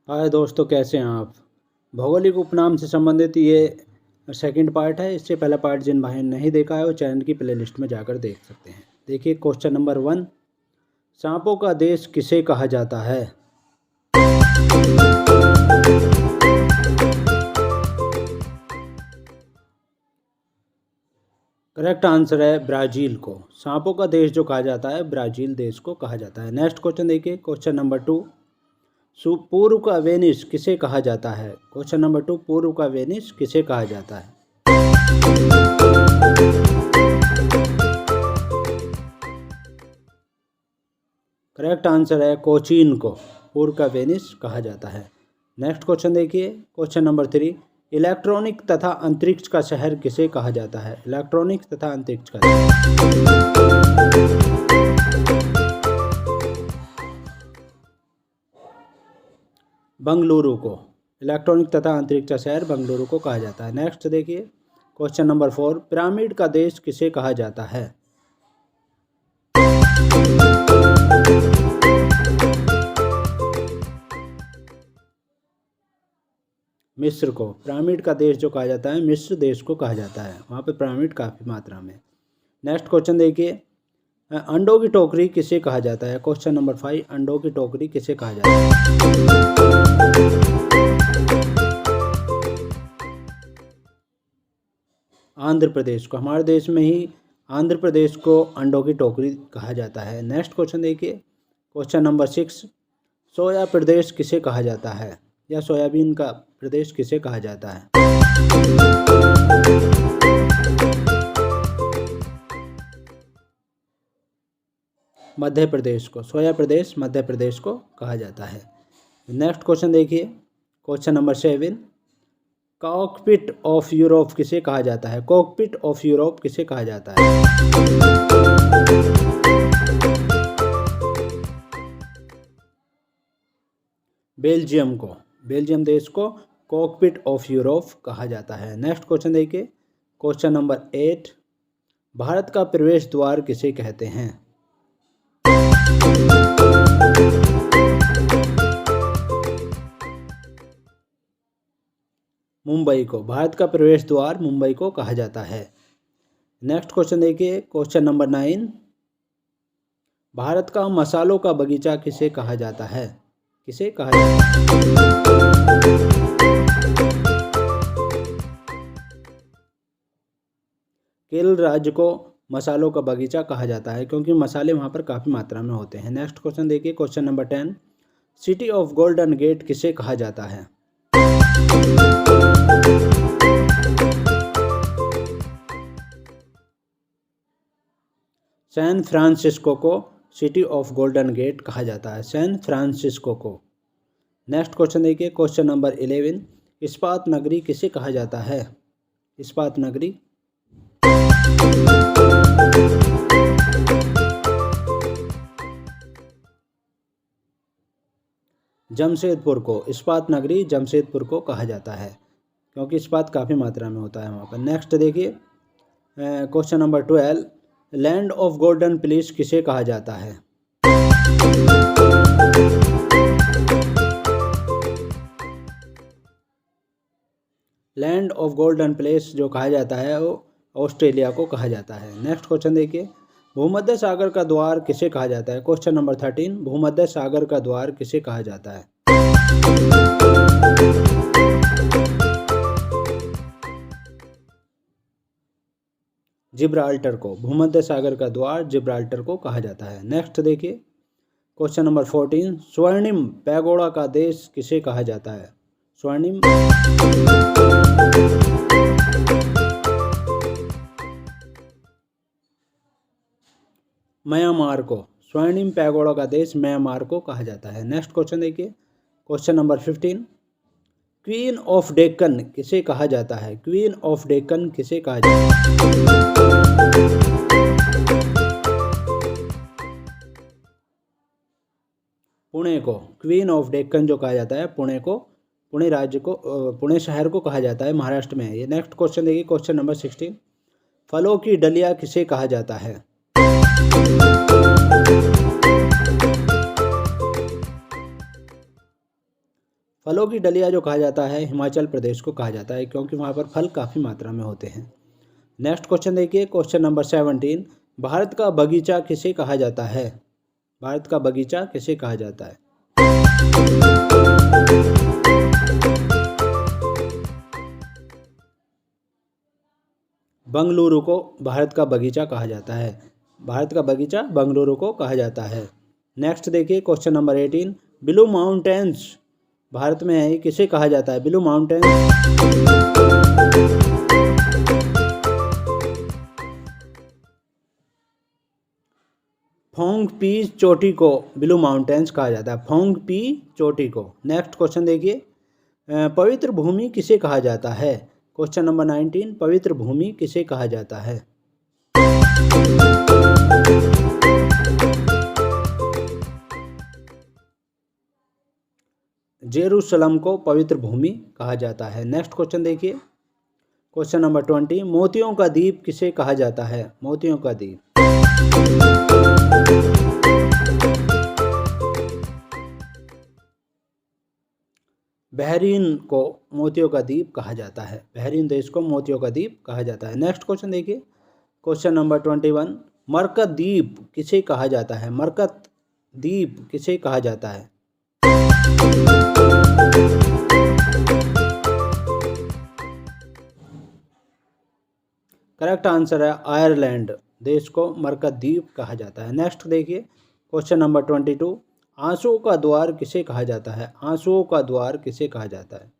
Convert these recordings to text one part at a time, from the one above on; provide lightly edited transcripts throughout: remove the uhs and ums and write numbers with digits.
हाय दोस्तों, कैसे हैं आप। भौगोलिक उपनाम से संबंधित ये सेकंड पार्ट है। इससे पहला पार्ट जिन भाइयों ने नहीं देखा है वो चैनल की प्लेलिस्ट में जाकर देख सकते हैं। देखिए क्वेश्चन नंबर 1, सांपों का देश किसे कहा जाता है। करेक्ट आंसर है ब्राज़ील को। सांपों का देश जो कहा जाता है ब्राज़ील देश को कहा जाता है। नेक्स्ट क्वेश्चन देखिए क्वेश्चन नंबर 2, पूर्व का वेनिस किसे कहा जाता है। क्वेश्चन नंबर 2, पूर्व का वेनिस किसे कहा जाता है। करेक्ट आंसर है कोचीन को पूर्व का वेनिस कहा जाता है। नेक्स्ट क्वेश्चन देखिए क्वेश्चन नंबर 3, इलेक्ट्रॉनिक तथा अंतरिक्ष का शहर किसे कहा जाता है। इलेक्ट्रॉनिक तथा अंतरिक्ष का बंगलुरु को। इलेक्ट्रॉनिक तथा अंतरिक्ष का शहर बंगलुरु को कहा जाता है। नेक्स्ट देखिए क्वेश्चन नंबर 4, पिरामिड का देश किसे कहा जाता है। मिस्र को। पिरामिड का देश जो कहा जाता है मिस्र देश को कहा जाता है। वहाँ पे पिरामिड काफ़ी मात्रा में। नेक्स्ट क्वेश्चन देखिए, अंडों की टोकरी किसे कहा जाता है। क्वेश्चन नंबर 5, अंडों की टोकरी किसे कहा जाता है। आंध्र प्रदेश को। हमारे देश में ही आंध्र प्रदेश को अंडों की टोकरी कहा जाता है। नेक्स्ट क्वेश्चन देखिए क्वेश्चन नंबर 6, सोया प्रदेश किसे कहा जाता है या सोयाबीन का प्रदेश किसे कहा जाता है। मध्य प्रदेश को। सोया प्रदेश मध्य प्रदेश को कहा जाता है। नेक्स्ट क्वेश्चन देखिए question number 7, cockpit of Europe किसे कहा जाता है। कॉकपिट ऑफ यूरोप किसे कहा जाता है। बेल्जियम को। बेल्जियम देश को कॉकपिट ऑफ यूरोप कहा जाता है। नेक्स्ट क्वेश्चन देखिए क्वेश्चन नंबर 8, भारत का प्रवेश द्वार किसे कहते हैं। मुंबई को। भारत का प्रवेश द्वार मुंबई को कहा जाता है। नेक्स्ट क्वेश्चन देखिए क्वेश्चन नंबर 9, भारत का मसालों का बगीचा किसे कहा जाता है। किसे कहा जाता है। केरल राज्य को मसालों का बगीचा कहा जाता है क्योंकि मसाले वहाँ पर काफ़ी मात्रा में होते हैं। नेक्स्ट क्वेश्चन देखिए question number 10, city of golden gate किसे कहा जाता है। सैन फ्रांसिस्को को सिटी ऑफ गोल्डन गेट कहा जाता है। सैन फ्रांसिस्को को। नेक्स्ट क्वेश्चन देखिए क्वेश्चन नंबर 11, इस्पात नगरी किसे कहा जाता है। इस्पात नगरी। जमशेदपुर को। इस्पात नगरी जमशेदपुर को कहा जाता है क्योंकि इस्पात काफ़ी मात्रा में होता है वहाँ पर। नेक्स्ट देखिए question number 12, land of golden place किसे कहा जाता है। लैंड ऑफ गोल्डन प्लेस जो कहा जाता है वो ऑस्ट्रेलिया को कहा जाता है। नेक्स्ट क्वेश्चन देखिए, भूमध्य सागर का द्वार किसे कहा जाता है। क्वेश्चन नंबर 13, भूमध्य सागर का द्वार किसे कहा जाता है। जिब्राल्टर को। भूमध्य सागर का द्वार जिब्राल्टर को कहा जाता है। नेक्स्ट देखिए क्वेश्चन नंबर 14, स्वर्णिम पैगोडा का देश किसे कहा जाता है। स्वर्णिम। म्यांमार को। स्वर्णिम पैगोडा का देश म्यांमार को कहा जाता है। नेक्स्ट क्वेश्चन देखिए question number 15, queen of Deccan किसे कहा जाता है। क्वीन ऑफ डेक्कन किसे कहा जाता है। पुणे को। क्वीन ऑफ डेक्कन जो कहा जाता है पुणे को, पुणे राज्य को, पुणे शहर को कहा जाता है, महाराष्ट्र में है ये। नेक्स्ट क्वेश्चन देखिए क्वेश्चन नंबर 16, फलों की डलिया किसे कहा जाता है। फलों की डलिया जो कहा जाता है हिमाचल प्रदेश को कहा जाता है, क्योंकि वहाँ पर फल काफ़ी मात्रा में होते हैं। नेक्स्ट क्वेश्चन देखिए, क्वेश्चन नंबर 17, भारत का बगीचा किसे कहा जाता है? भारत का बगीचा किसे कहा जाता है? बंगलुरु को भारत का बगीचा कहा जाता है। भारत का बगीचा बंगलुरु को कहा जाता है। नेक्स्ट देखिए, question number 18, blue mountains Bharat में है, किसे कहा जाता है? ब्लू माउंटेन्स फोंगपी चोटी को ब्लू माउंटेन्स कहा जाता है, फोंगपी चोटी को। नेक्स्ट क्वेश्चन देखिए, पवित्र भूमि किसे कहा जाता है? क्वेश्चन नंबर 19, पवित्र भूमि किसे कहा जाता है? जेरूसलम को पवित्र भूमि कहा जाता है। नेक्स्ट क्वेश्चन देखिए, क्वेश्चन नंबर 20, मोतियों का द्वीप किसे कहा जाता है? मोतियों का द्वीप बहरीन को मोतियों का द्वीप कहा जाता है। बहरीन देश को मोतियों का द्वीप कहा जाता है। नेक्स्ट क्वेश्चन देखिए, क्वेश्चन नंबर 21, मरकत द्वीप किसे कहा जाता है? मरकत द्वीप किसे कहा जाता है? करेक्ट आंसर है आयरलैंड देश को मरकत द्वीप कहा जाता है। नेक्स्ट देखिए, क्वेश्चन नंबर 22, आंसुओं का द्वार किसे कहा जाता है? आंसुओं का द्वार किसे कहा जाता है?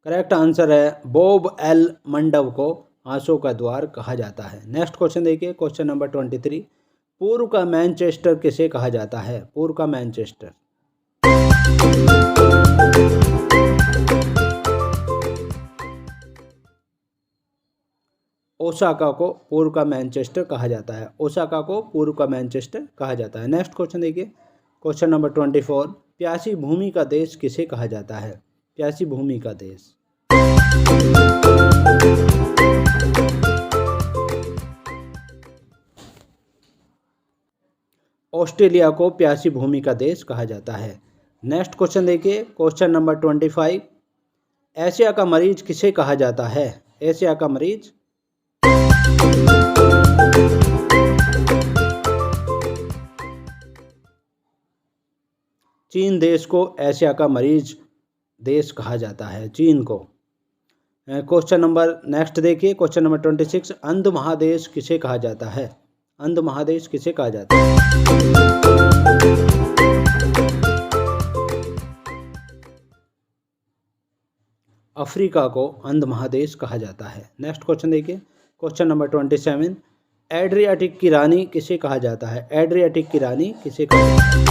करेक्ट आंसर है बॉब एल मंडव को आंसुओं का द्वार कहा जाता है। नेक्स्ट क्वेश्चन देखिए, क्वेश्चन नंबर 23, पूर्व का मैनचेस्टर किसे कहा जाता है? पूर्व का मैनचेस्टर ओसाका को पूर्व का मैनचेस्टर कहा जाता है। ओसाका को पूर्व का मैनचेस्टर कहा जाता है। नेक्स्ट क्वेश्चन देखिए, क्वेश्चन नंबर 24, प्यासी भूमि का देश किसे कहा जाता है? प्यासी भूमि का देश ऑस्ट्रेलिया को प्यासी भूमि का देश कहा जाता है। नेक्स्ट क्वेश्चन देखिए, क्वेश्चन नंबर 25, एशिया का मरीज किसे कहा जाता है? एशिया का मरीज चीन देश को एशिया का मरीज देश कहा जाता है, चीन को। क्वेश्चन नंबर नेक्स्ट देखिए, क्वेश्चन नंबर 26, अंध महादेश किसे कहा जाता है? अंध महादेश किसे कहा जाता है? अफ्रीका को अंध महादेश कहा जाता है। नेक्स्ट क्वेश्चन देखिए, क्वेश्चन नंबर 27, एड्रियाटिक की रानी किसे कहा जाता है? एड्रियाटिक की रानी किसे कहा जाता है?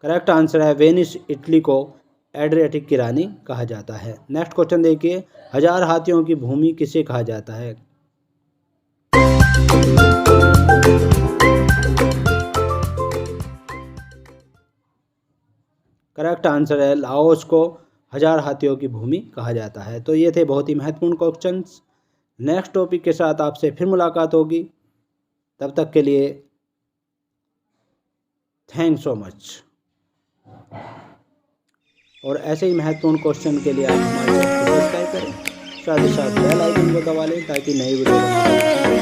करेक्ट आंसर है वेनिस इटली को एड्रियाटिक की रानी कहा जाता है। नेक्स्ट क्वेश्चन देखिए, 1000 हाथियों की भूमि किसे कहा जाता है? करेक्ट आंसर है लाओस को 1000 हाथियों की भूमि कहा जाता है। तो ये थे बहुत ही महत्वपूर्ण क्वेश्चंस। नेक्स्ट टॉपिक के साथ आपसे फिर मुलाकात होगी, तब तक के लिए थैंक्स सो मच। और ऐसे ही महत्वपूर्ण क्वेश्चन के लिए आप हमारे सब्सक्राइब करें, साथ ही साथ बेल आइकन को दबा लें ताकि नई वीडियो बनाने